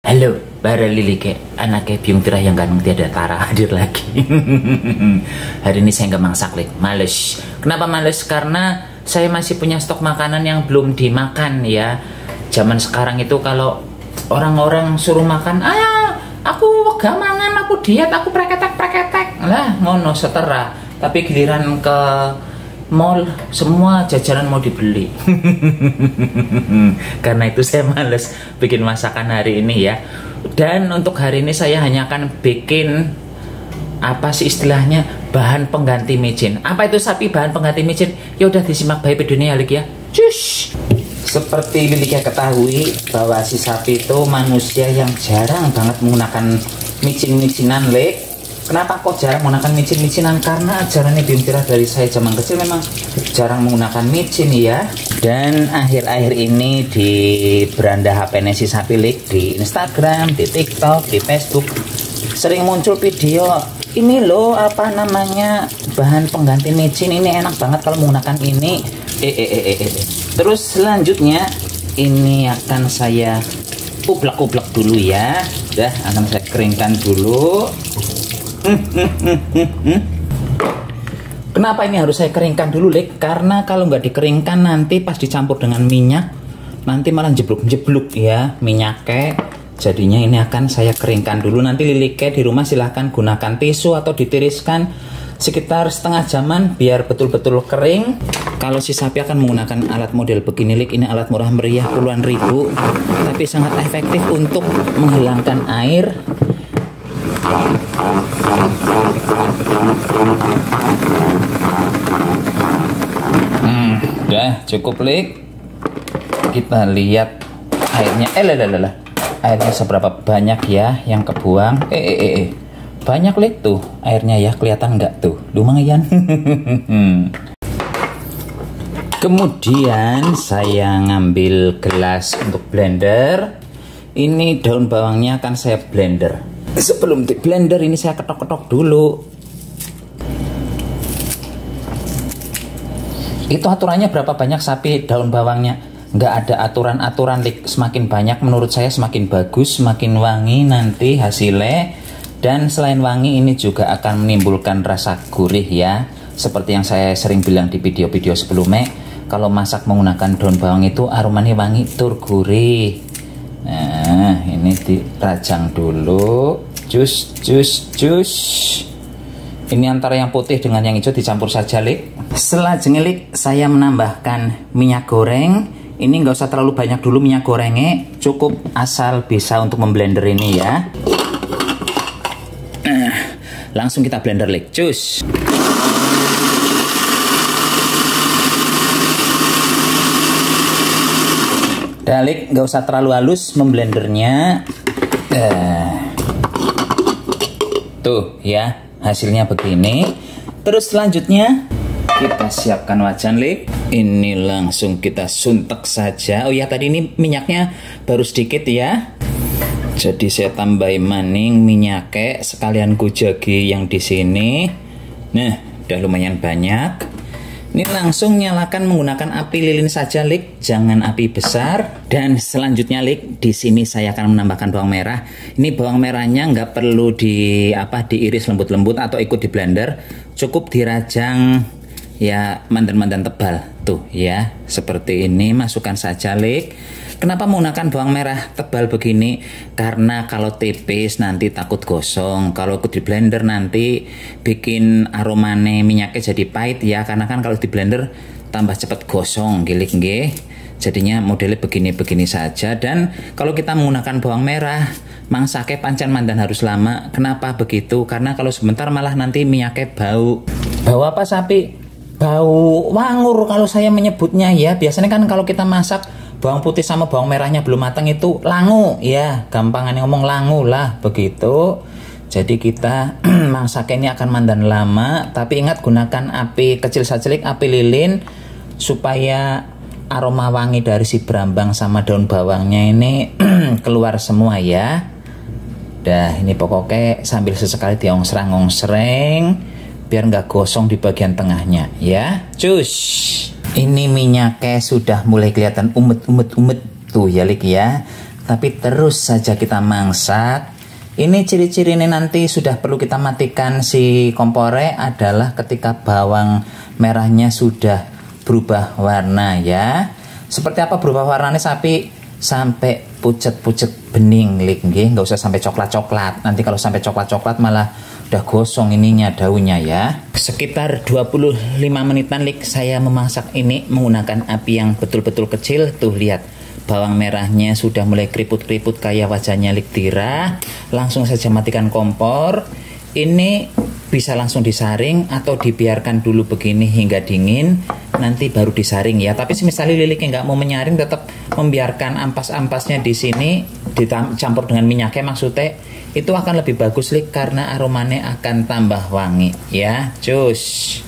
Halo, para Lilike, anaknya Biung Tirah yang ganteng tiada tara hadir lagi. Hari ini saya nggak masak, males. Kenapa males? Karena saya masih punya stok makanan yang belum dimakan ya. Zaman sekarang itu kalau orang-orang suruh makan, aku wegah mangan, aku diet, aku preketek lah, ngono setera. Tapi giliran ke mall semua jajanan mau dibeli. Karena itu saya males bikin masakan hari ini ya. Dan untuk hari ini saya hanya akan bikin apa sih istilahnya, bahan pengganti micin. Apa itu sapi bahan pengganti micin? Ya udah disimak baik videonya ya. Cus. Seperti Lilike ketahui bahwa si sapi itu manusia yang jarang banget menggunakan micin-micinan, Kenapa kok jarang menggunakan micin-micinan? Karena ajarannya Biung Tirah dari saya zaman kecil memang jarang menggunakan micin ya. Dan akhir-akhir ini di beranda HP si sapi di Instagram, di TikTok, di Facebook sering muncul video ini loh, apa namanya, bahan pengganti micin ini enak banget kalau menggunakan ini. Terus selanjutnya ini akan saya ublek-ublek dulu ya. Udah akan saya keringkan dulu. Kenapa ini harus saya keringkan dulu, Karena kalau nggak dikeringkan nanti pas dicampur dengan minyak nanti malah jeblok-jeblok ya minyaknya. Jadinya ini akan saya keringkan dulu. Nanti Lilike di rumah silahkan gunakan tisu atau ditiriskan sekitar setengah jaman biar betul-betul kering. Kalau si sapi akan menggunakan alat model begini, ini alat murah meriah puluhan ribu tapi sangat efektif untuk menghilangkan air. Udah cukup, kita lihat airnya. Airnya seberapa banyak ya yang kebuang. Banyak, tuh airnya ya, kelihatan nggak tuh, lumayan. Kemudian saya ngambil gelas untuk blender. Ini daun bawangnya akan saya blender. Sebelum di blender ini saya ketok-ketok dulu. Itu aturannya berapa banyak sapi daun bawangnya? Nggak ada aturan-aturan, semakin banyak menurut saya semakin bagus, semakin wangi nanti hasilnya. Dan selain wangi ini juga akan menimbulkan rasa gurih ya. Seperti yang saya sering bilang di video-video sebelumnya, kalau masak menggunakan daun bawang itu aromanya wangi tur gurih. Nah ini dirajang dulu. Jus. Ini antara yang putih dengan yang hijau dicampur saja, Selanjutnya saya menambahkan minyak goreng. Ini nggak usah terlalu banyak dulu minyak gorengnya, cukup asal bisa untuk memblender ini ya. Langsung kita blender, cus. Dalik, nggak usah terlalu halus memblendernya. Tuh ya, hasilnya begini. Terus selanjutnya kita siapkan wajan, Ini langsung kita suntek saja. Oh ya, tadi ini minyaknya baru sedikit ya. Jadi saya tambahin maning minyaknya sekalian gujagi yang di sini. Nah, udah lumayan banyak. Ini langsung nyalakan menggunakan api lilin saja, jangan api besar. Dan selanjutnya, di sini saya akan menambahkan bawang merah. Ini bawang merahnya nggak perlu diiris lembut-lembut atau ikut di blender, cukup dirajang ya mandan-mandan tebal tuh ya, seperti ini. Masukkan saja, Kenapa menggunakan bawang merah tebal begini? Karena kalau tipis nanti takut gosong. Kalau ikut di blender nanti bikin aromane minyaknya jadi pahit ya. Karena kan kalau di blender tambah cepat gosong, Jadinya modelnya begini-begini saja. Dan kalau kita menggunakan bawang merah, mangsake pancen mandan harus lama. Kenapa begitu? Karena kalau sebentar malah nanti minyaknya bau. Bau apa sapi? Bau wangur kalau saya menyebutnya ya. Biasanya kan kalau kita masak bawang putih sama bawang merahnya belum matang itu langu ya, gampangannya ngomong langu lah begitu. Jadi kita masak ini akan mandan lama, tapi ingat gunakan api kecil saja, api lilin, supaya aroma wangi dari si brambang sama daun bawangnya ini keluar semua ya. Dah, ini pokoknya sambil sesekali diongsreng-ongsreng biar nggak gosong di bagian tengahnya ya. Cus. Ini minyaknya sudah mulai kelihatan umet tuh ya, ya. tapi terus saja kita masak. Ini ciri-ciri ini nanti sudah perlu kita matikan si kompornya adalah ketika bawang merahnya sudah berubah warna ya. Seperti apa berubah warnanya sapi? Sampai pucet-pucet bening lik nggih, nggak usah sampai coklat-coklat. Nanti kalau sampai coklat-coklat malah udah gosong ininya daunnya ya. Sekitar 25 menitan lik saya memasak ini menggunakan api yang betul-betul kecil. Tuh lihat, bawang merahnya sudah mulai keriput-keriput kayak wajahnya lik Tira. Langsung saja matikan kompor. Ini bisa langsung disaring atau dibiarkan dulu begini hingga dingin, nanti baru disaring ya. Tapi misalnya liliknya nggak mau menyaring, tetap membiarkan ampas-ampasnya di sini dicampur dengan minyaknya maksudnya, itu akan lebih bagus lik karena aromanya akan tambah wangi ya. Cus.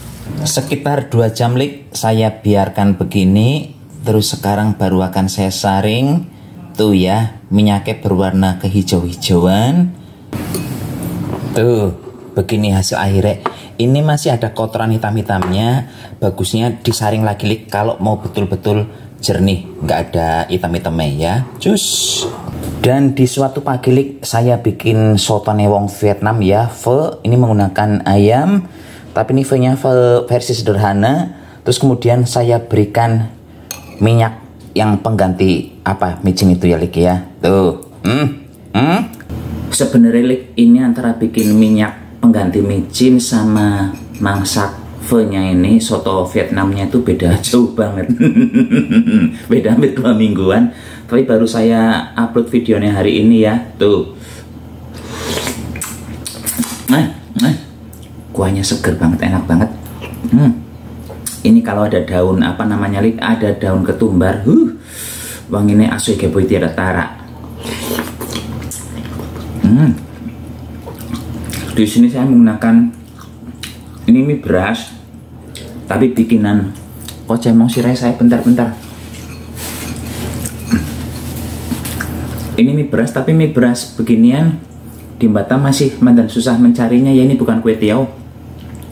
Sekitar 2 jam lik saya biarkan begini, terus sekarang baru akan saya saring. Tuh ya, minyaknya berwarna kehijau-hijauan. Tuh begini hasil akhirnya. Ini masih ada kotoran hitam-hitamnya, bagusnya disaring lagi lik kalau mau betul-betul jernih, nggak ada hitam-hitamnya ya. Cus. Dan di suatu pagi lik saya bikin soto wong Vietnam ya. Pho ini menggunakan ayam, tapi ini pho-nya versi sederhana. Terus kemudian saya berikan minyak yang pengganti apa micin itu ya lik ya. Tuh. Sebenarnya lik ini antara bikin minyak pengganti micin sama masak pho-nya ini, soto Vietnamnya itu beda jauh banget. Beda hampir 2 mingguan. Tapi baru saya upload videonya hari ini ya. Tuh. Kuahnya seger banget, enak banget. Ini kalau ada daun apa namanya lik, ada daun ketumbar. Wanginya asli keboy tiada tara. Di sini saya menggunakan ini mie beras, tapi bikinan kocemong sirai saya bentar-bentar. Ini mie beras, tapi mie beras beginian di Batam masih mandan susah mencarinya ya. Ini bukan kue tiaw,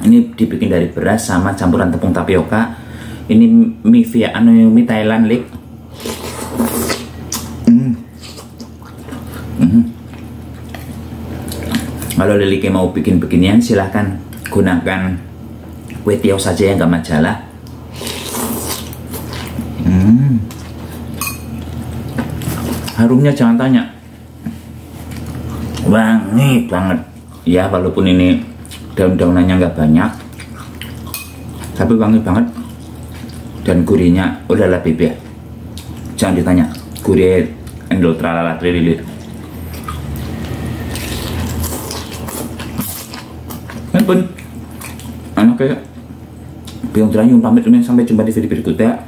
ini dibikin dari beras sama campuran tepung tapioka. Ini mie Thailand lik. Kalau Lilike mau bikin beginian silahkan gunakan kue tiaw saja yang gak majalah. Harumnya jangan tanya, wangi banget ya. Walaupun ini daun-daunannya nggak banyak, tapi wangi banget. Dan gurihnya udah lebih ya, jangan ditanya, gurih endol tralala trililit. Pun anak kayak bilang teranyum pamit ini, sampai jumpa di video berikutnya.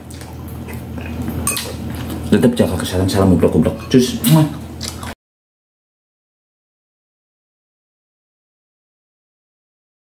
Tetap jaga kesehatan, salam goblok-goblok. Cus.